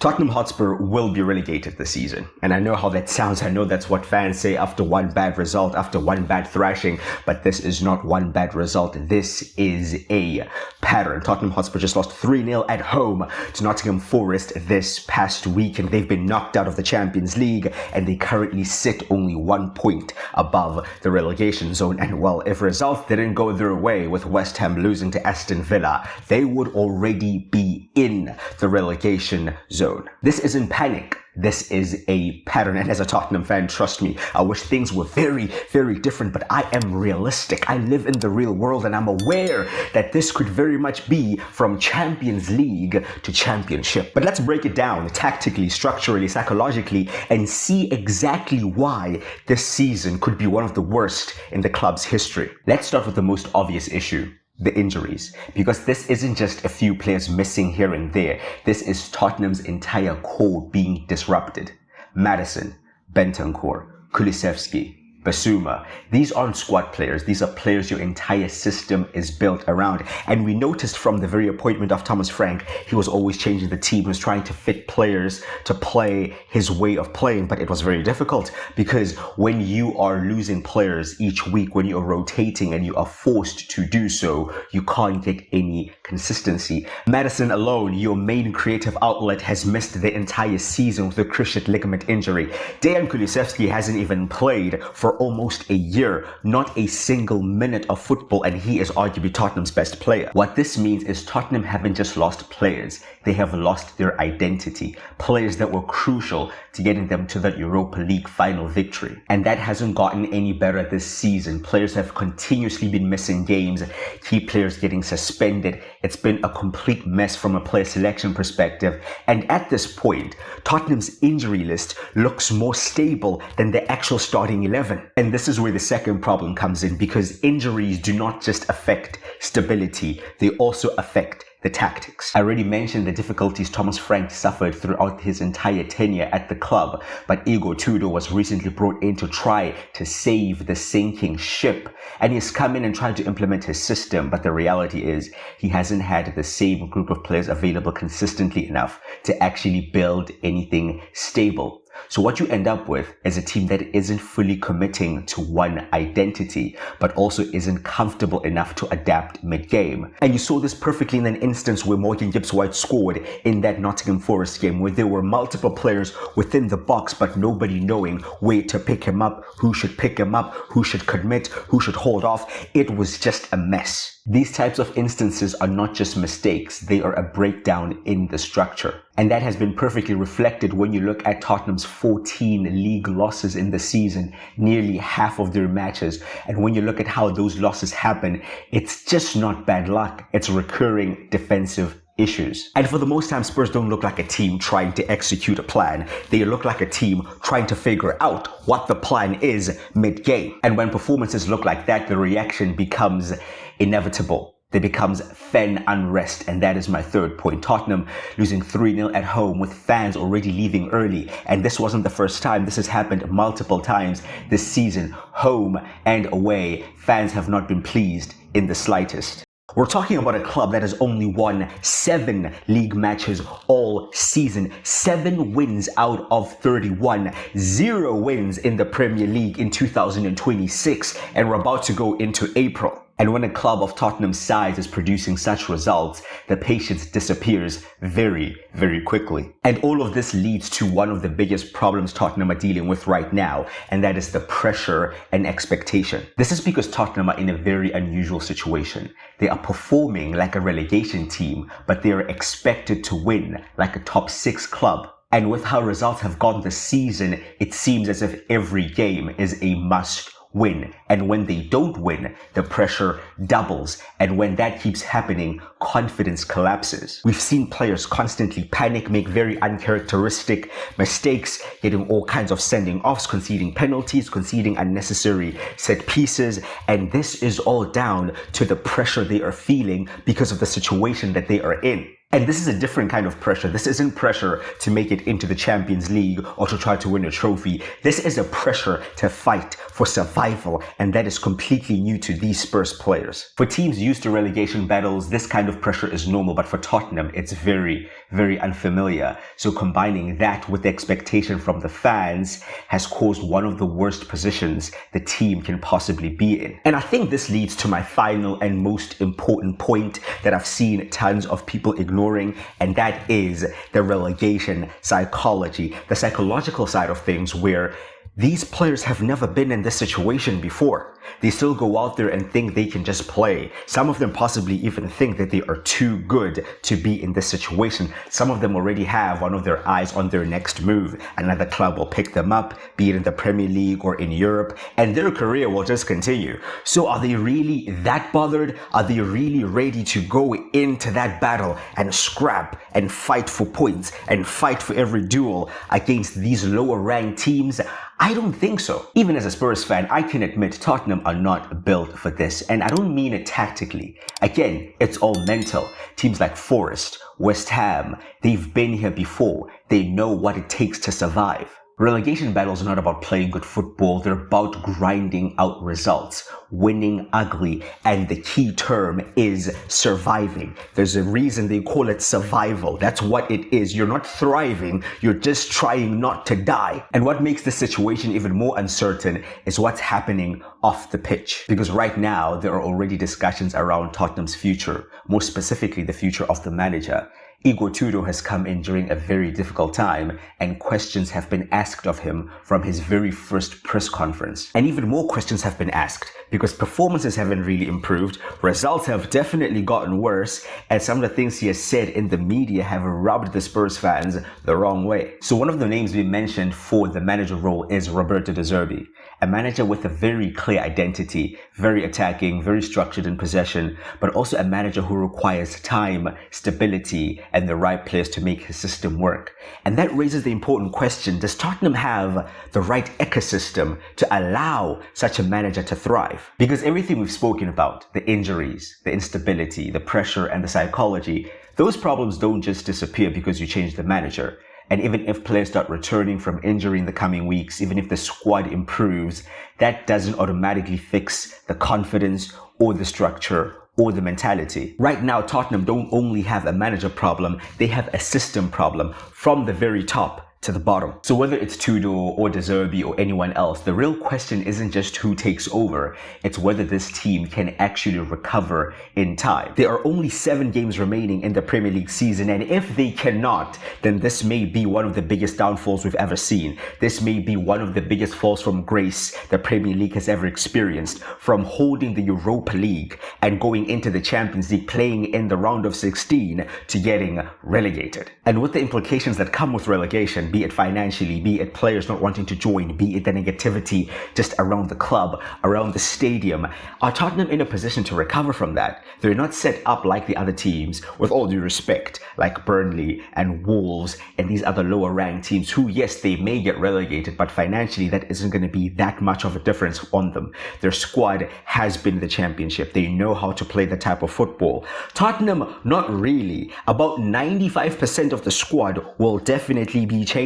Tottenham Hotspur will be relegated this season. And I know how that sounds. I know that's what fans say after one bad result, after one bad thrashing. But this is not one bad result. This is a pattern. Tottenham Hotspur just lost 3-0 at home to Nottingham Forest this past week. And they've been knocked out of the Champions League. And they currently sit only 1 point above the relegation zone. And well, if results didn't go their way with West Ham losing to Aston Villa, they would already be in the relegation zone. This isn't panic. This is a pattern. And as a Tottenham fan, trust me, I wish things were very, very different, but I am realistic. I live in the real world and I'm aware that this could very much be from Champions League to Championship. But let's break it down tactically, structurally, psychologically, and see exactly why this season could be one of the worst in the club's history. Let's start with the most obvious issue. The injuries, because this isn't just a few players missing here and there. This is Tottenham's entire core being disrupted. Maddison, Bentancur, Kulusevski, Basuma. These aren't squad players. These are players your entire system is built around. And we noticed from the very appointment of Thomas Frank, he was always changing the team. He was trying to fit players to play his way of playing. But it was very difficult because when you are losing players each week, when you're rotating and you are forced to do so, you can't get any consistency. Maddison alone, your main creative outlet, has missed the entire season with a cruciate ligament injury. Dejan Kulusevski hasn't even played for almost a year, not a single minute of football, and he is arguably Tottenham's best player. What this means is Tottenham haven't just lost players, they have lost their identity. Players that were crucial to getting them to that Europa League final victory. And that hasn't gotten any better this season. Players have continuously been missing games, key players getting suspended. It's been a complete mess from a player selection perspective. And at this point, Tottenham's injury list looks more stable than the actual starting 11. And this is where the second problem comes in, because injuries do not just affect stability, they also affect the tactics. I already mentioned the difficulties Thomas Frank suffered throughout his entire tenure at the club, but Igor Tudor was recently brought in to try to save the sinking ship, and he's come in and tried to implement his system, but the reality is he hasn't had the same group of players available consistently enough to actually build anything stable. So what you end up with is a team that isn't fully committing to one identity, but also isn't comfortable enough to adapt mid-game. And you saw this perfectly in an instance where Morgan Gibbs-White scored in that Nottingham Forest game, where there were multiple players within the box, but nobody knowing where to pick him up, who should pick him up, who should commit, who should hold off. It was just a mess. These types of instances are not just mistakes, they are a breakdown in the structure. And that has been perfectly reflected when you look at Tottenham's 14 league losses in the season, nearly half of their matches. And when you look at how those losses happen, it's just not bad luck, it's recurring defensive issues. And for the most time, Spurs don't look like a team trying to execute a plan. They look like a team trying to figure out what the plan is mid-game. And when performances look like that, the reaction becomes inevitable. There becomes fan unrest, and that is my third point. Tottenham losing 3-0 at home with fans already leaving early. And this wasn't the first time. This has happened multiple times this season. Home and away, fans have not been pleased in the slightest. We're talking about a club that has only won 7 league matches all season. 7 wins out of 31. 0 wins in the Premier League in 2026. And we're about to go into April. And when a club of Tottenham's size is producing such results, the patience disappears very, very quickly. And all of this leads to one of the biggest problems Tottenham are dealing with right now, and that is the pressure and expectation. This is because Tottenham are in a very unusual situation. They are performing like a relegation team, but they are expected to win like a top 6 club. And with how results have gone this season, it seems as if every game is a must win. And when they don't win, the pressure doubles. And when that keeps happening, confidence collapses. We've seen players constantly panic, make very uncharacteristic mistakes, getting all kinds of sending offs, conceding penalties, conceding unnecessary set pieces. And this is all down to the pressure they are feeling because of the situation that they are in. And this is a different kind of pressure. This isn't pressure to make it into the Champions League or to try to win a trophy. This is a pressure to fight for survival, and that is completely new to these Spurs players. For teams used to relegation battles, this kind of pressure is normal, but for Tottenham, it's very, very unfamiliar. So combining that with the expectation from the fans has caused one of the worst positions the team can possibly be in. And I think this leads to my final and most important point that I've seen tons of people ignoring, and that is the relegation psychology, the psychological side of things, where these players have never been in this situation before. They still go out there and think they can just play. Some of them possibly even think that they are too good to be in this situation. Some of them already have one of their eyes on their next move. Another club will pick them up, be it in the Premier League or in Europe, and their career will just continue. So are they really that bothered? Are they really ready to go into that battle and scrap and fight for points and fight for every duel against these lower ranked teams? I don't think so. Even as a Spurs fan, I can admit Tottenham are not built for this, and I don't mean it tactically. Again, it's all mental. Teams like Forest, West Ham, they've been here before. They know what it takes to survive. Relegation battles are not about playing good football, they're about grinding out results, winning ugly, and the key term is surviving. There's a reason they call it survival. That's what it is. You're not thriving, you're just trying not to die. And what makes the situation even more uncertain is what's happening off the pitch. Because right now, there are already discussions around Tottenham's future, more specifically the future of the manager. Igor Tudor has come in during a very difficult time, and questions have been asked of him from his very first press conference. And even more questions have been asked because performances haven't really improved, results have definitely gotten worse, and some of the things he has said in the media have rubbed the Spurs fans the wrong way. So one of the names we mentioned for the manager role is Roberto De Zerbi, a manager with a very clear identity, very attacking, very structured in possession, but also a manager who requires time, stability, and the right players to make his system work. And that raises the important question, does Tottenham have the right ecosystem to allow such a manager to thrive? Because everything we've spoken about, the injuries, the instability, the pressure, and the psychology, those problems don't just disappear because you change the manager. And even if players start returning from injury in the coming weeks, even if the squad improves, that doesn't automatically fix the confidence or the structure or the mentality. Right now, Tottenham don't only have a manager problem, they have a system problem from the very top to the bottom. So whether it's Tudor or De Zerbi or anyone else, the real question isn't just who takes over, it's whether this team can actually recover in time. There are only 7 games remaining in the Premier League season, and if they cannot, then this may be one of the biggest downfalls we've ever seen. This may be one of the biggest falls from grace the Premier League has ever experienced, from holding the Europa League and going into the Champions League, playing in the round of 16 to getting relegated. And with the implications that come with relegation, be it financially, be it players not wanting to join, be it the negativity just around the club, around the stadium, are Tottenham in a position to recover from that? They're not set up like the other teams, with all due respect, like Burnley and Wolves and these other lower ranked teams who, yes, they may get relegated, but financially that isn't going to be that much of a difference on them. Their squad has been in the Championship. They know how to play the type of football. Tottenham, not really. About 95% of the squad will definitely be changing.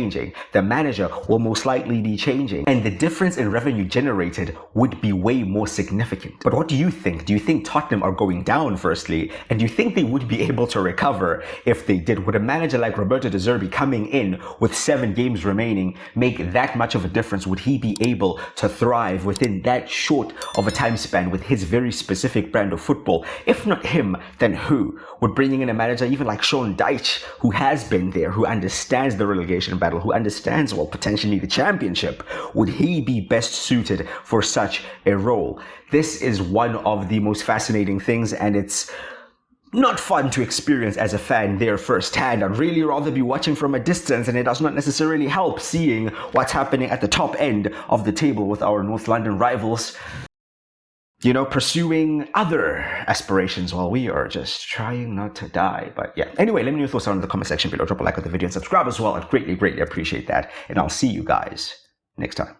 The manager will most likely be changing, and the difference in revenue generated would be way more significant. But what do you think? Do you think Tottenham are going down, firstly? And do you think they would be able to recover if they did? Would a manager like Roberto De Zerbi coming in with 7 games remaining make that much of a difference? Would he be able to thrive within that short of a time span with his very specific brand of football? If not him, then who? Would bringing in a manager even like Sean Dyche, who has been there, who understands the relegation battle, who understands, well, potentially the Championship, would he be best suited for such a role? This is one of the most fascinating things, and it's not fun to experience as a fan there firsthand. I'd really rather be watching from a distance, and it does not necessarily help seeing what's happening at the top end of the table with our North London rivals, you know, pursuing other aspirations while we are just trying not to die. But yeah, anyway, let me know your thoughts down in the comment section below. Drop a like on the video and subscribe as well. I'd greatly appreciate that. And I'll see you guys next time.